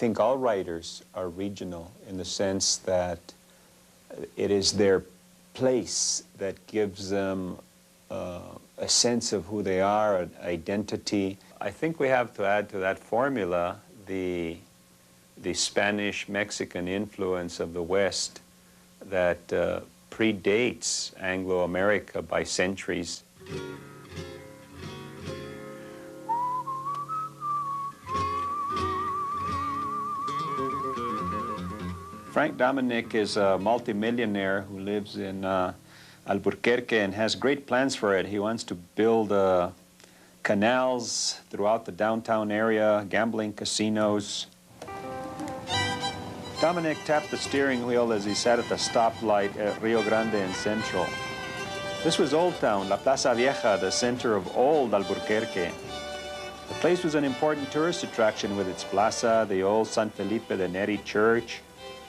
think all writers are regional in the sense that it is their place that gives them a sense of who they are, an identity. I think we have to add to that formula the Spanish-Mexican influence of the West that predates Anglo-America by centuries. Frank Dominic is a multimillionaire who lives in Albuquerque and has great plans for it. He wants to build canals throughout the downtown area, gambling casinos. Dominic tapped the steering wheel as he sat at the stoplight at Rio Grande and Central. This was Old Town, La Plaza Vieja, the center of old Albuquerque. The place was an important tourist attraction with its plaza, the old San Felipe de Neri church,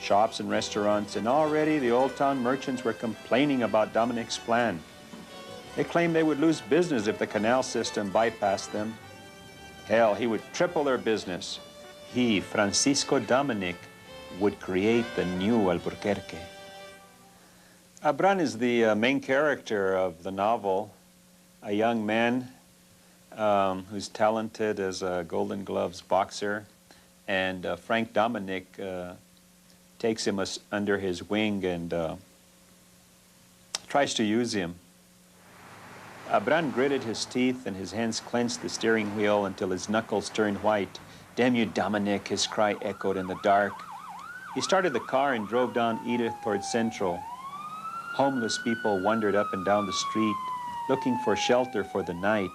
shops and restaurants, and already the Old Town merchants were complaining about Dominic's plan. They claimed they would lose business if the canal system bypassed them. Hell, he would triple their business. He, Francisco Dominic, would create the new Albuquerque. Abran is the main character of the novel, a young man who's talented as a Golden Gloves boxer, and Frank Dominic takes him under his wing and tries to use him. Abran gritted his teeth and his hands clenched the steering wheel until his knuckles turned white. "Damn you, Dominic," his cry echoed in the dark. He started the car and drove down Edith towards Central. Homeless people wandered up and down the street, looking for shelter for the night,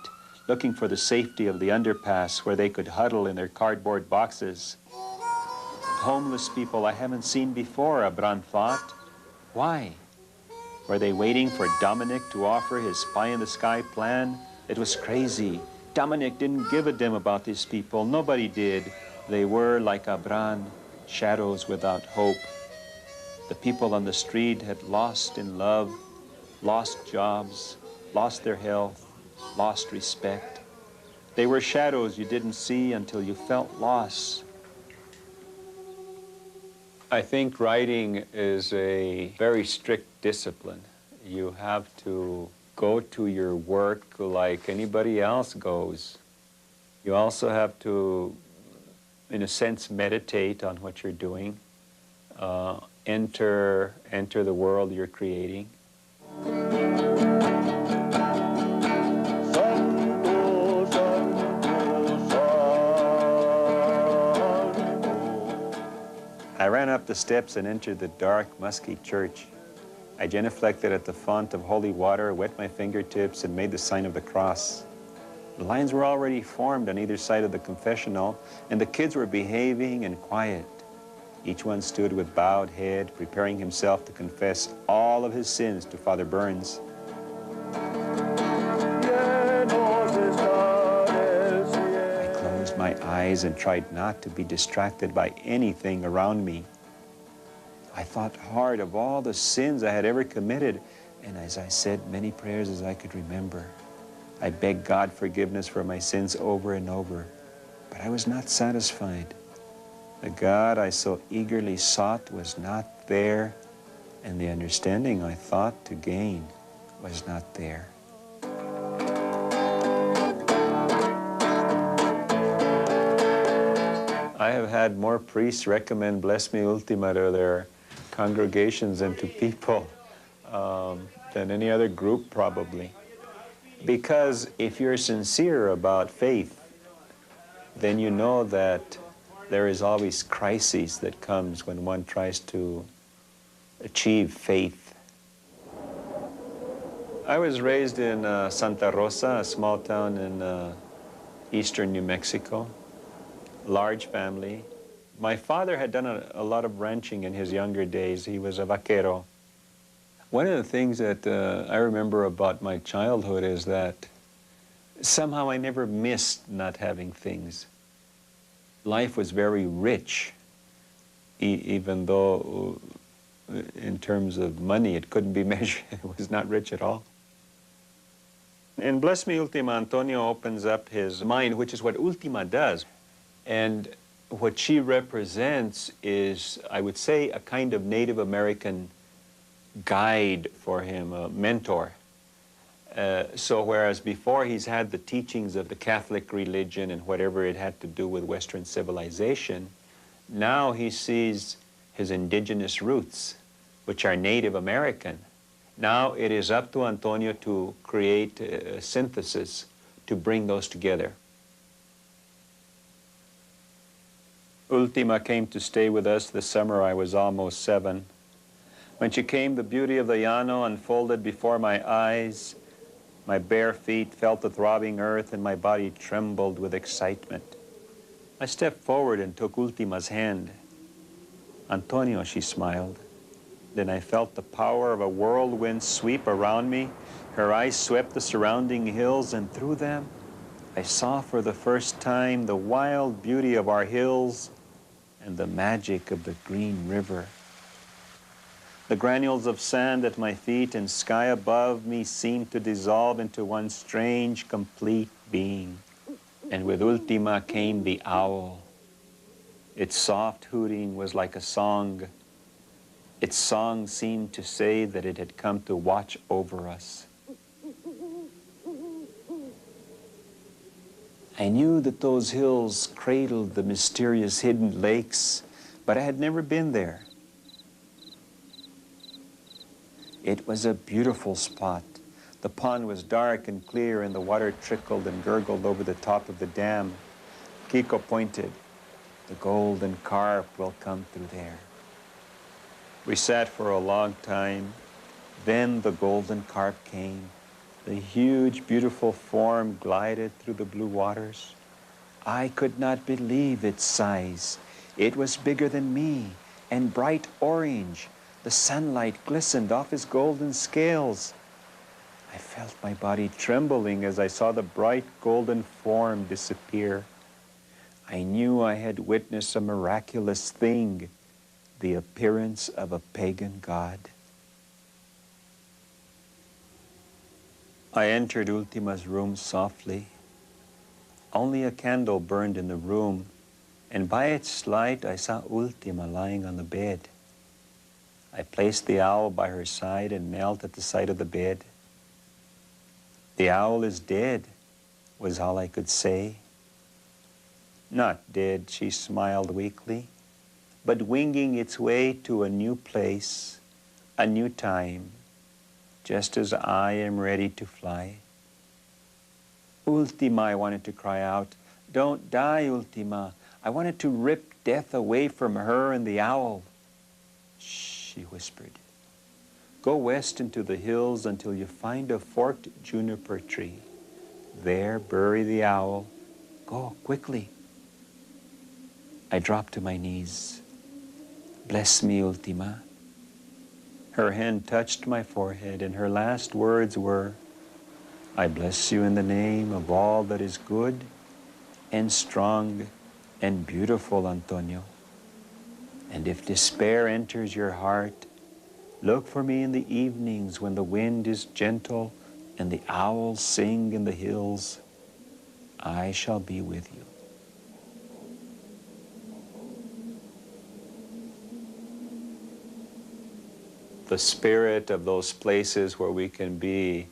looking for the safety of the underpass where they could huddle in their cardboard boxes. Homeless people I haven't seen before, Abran thought. Why? Were they waiting for Dominic to offer his pie-in-the-sky plan? It was crazy. Dominic didn't give a damn about these people. Nobody did. They were, like Abran, shadows without hope. The people on the street had lost in love, lost jobs, lost their health, lost respect. They were shadows you didn't see until you felt loss. I think writing is a very strict discipline. You have to go to your work like anybody else goes. You also have to, in a sense, meditate on what you're doing, enter the world you're creating. I ran up the steps and entered the dark, musky church. I genuflected at the font of holy water, wet my fingertips, and made the sign of the cross. The lines were already formed on either side of the confessional, and the kids were behaving and quiet. Each one stood with bowed head, preparing himself to confess all of his sins to Father Burns. I closed my eyes and tried not to be distracted by anything around me. I thought hard of all the sins I had ever committed, and as I said many prayers as I could remember, I begged God forgiveness for my sins over and over, but I was not satisfied. The God I so eagerly sought was not there, and the understanding I thought to gain was not there. I have had more priests recommend Bless Me Ultima to their congregations and to people than any other group, probably. Because if you're sincere about faith, then you know that there is always crises that comes when one tries to achieve faith. I was raised in Santa Rosa, a small town in eastern New Mexico, large family. My father had done a lot of ranching in his younger days. He was a vaquero. One of the things that I remember about my childhood is that somehow I never missed not having things. Life was very rich, even though in terms of money it couldn't be measured. It was not rich at all. In Bless Me Ultima, Antonio opens up his mind, which is what Ultima does. And what she represents is, I would say, a kind of Native American guide for him, a mentor. So whereas before he's had the teachings of the Catholic religion and whatever it had to do with Western civilization, now he sees his indigenous roots, which are Native American. Now it is up to Antonio to create a synthesis to bring those together. Ultima came to stay with us the summer I was almost 7. When she came, the beauty of the llano unfolded before my eyes. My bare feet felt the throbbing earth and my body trembled with excitement. I stepped forward and took Ultima's hand. Antonio, she smiled. Then I felt the power of a whirlwind sweep around me. Her eyes swept the surrounding hills, and through them, I saw for the first time the wild beauty of our hills and the magic of the green river. The granules of sand at my feet and sky above me seemed to dissolve into one strange, complete being. And with Ultima came the owl. Its soft hooting was like a song. Its song seemed to say that it had come to watch over us. I knew that those hills cradled the mysterious hidden lakes, but I had never been there. It was a beautiful spot. The pond was dark and clear, and the water trickled and gurgled over the top of the dam. Kiko pointed. The golden carp will come through there. We sat for a long time. Then the golden carp came. The huge, beautiful form glided through the blue waters. I could not believe its size. It was bigger than me and bright orange. The sunlight glistened off his golden scales. I felt my body trembling as I saw the bright golden form disappear. I knew I had witnessed a miraculous thing, the appearance of a pagan god. I entered Ultima's room softly. Only a candle burned in the room, and by its light I saw Ultima lying on the bed. I placed the owl by her side and knelt at the side of the bed. "The owl is dead," was all I could say. "Not dead," she smiled weakly, "but winging its way to a new place, a new time, just as I am ready to fly." "Ultima," I wanted to cry out. "Don't die, Ultima." I wanted to rip death away from her and the owl. "Shh," she whispered. "Go west into the hills until you find a forked juniper tree. There bury the owl. Go quickly." I dropped to my knees. "Bless me, Ultima." Her hand touched my forehead, and her last words were, "I bless you in the name of all that is good and strong and beautiful, Antonio. And if despair enters your heart, look for me in the evenings when the wind is gentle and the owls sing in the hills. I shall be with you." The spirit of those places where we can be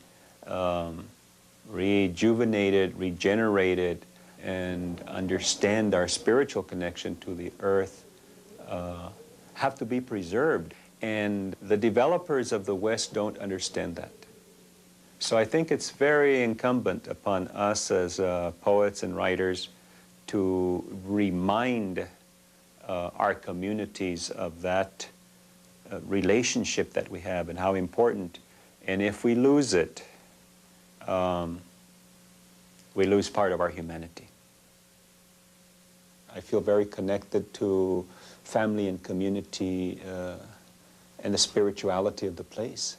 rejuvenated, regenerated, and understand our spiritual connection to the earth have to be preserved. And the developers of the West don't understand that. So I think it's very incumbent upon us as poets and writers to remind our communities of that relationship that we have and how important. And if we lose it, we lose part of our humanity. I feel very connected to family and community and the spirituality of the place.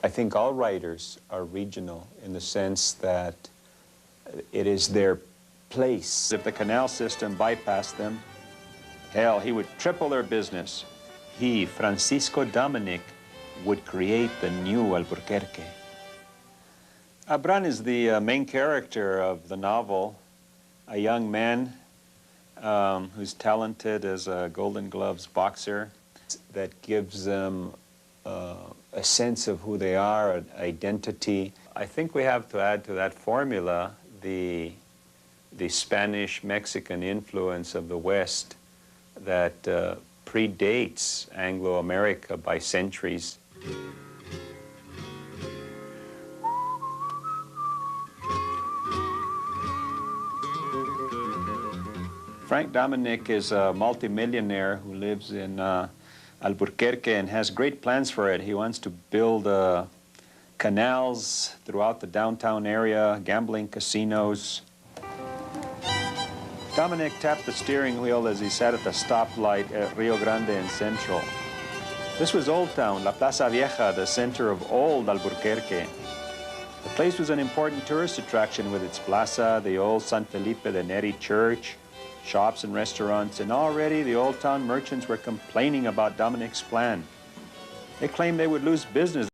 think all writers are regional in the sense that it is their place. If the canal system bypassed them, hell, he would triple their business. He, Francisco Dominic, would create the new Albuquerque. Abran is the main character of the novel, a young man who's talented as a Golden Gloves boxer that gives them a sense of who they are, an identity. I think we have to add to that formula the Spanish-Mexican influence of the West that predates Anglo-America by centuries. Frank Dominic is a multimillionaire who lives in Albuquerque and has great plans for it. He wants to build canals throughout the downtown area, gambling casinos. Dominic tapped the steering wheel as he sat at the stoplight at Rio Grande and Central. This was Old Town, La Plaza Vieja, the center of old Albuquerque. The place was an important tourist attraction with its plaza, the old San Felipe de Neri church, shops and restaurants, and already the Old Town merchants were complaining about Dominic's plan. They claimed they would lose business.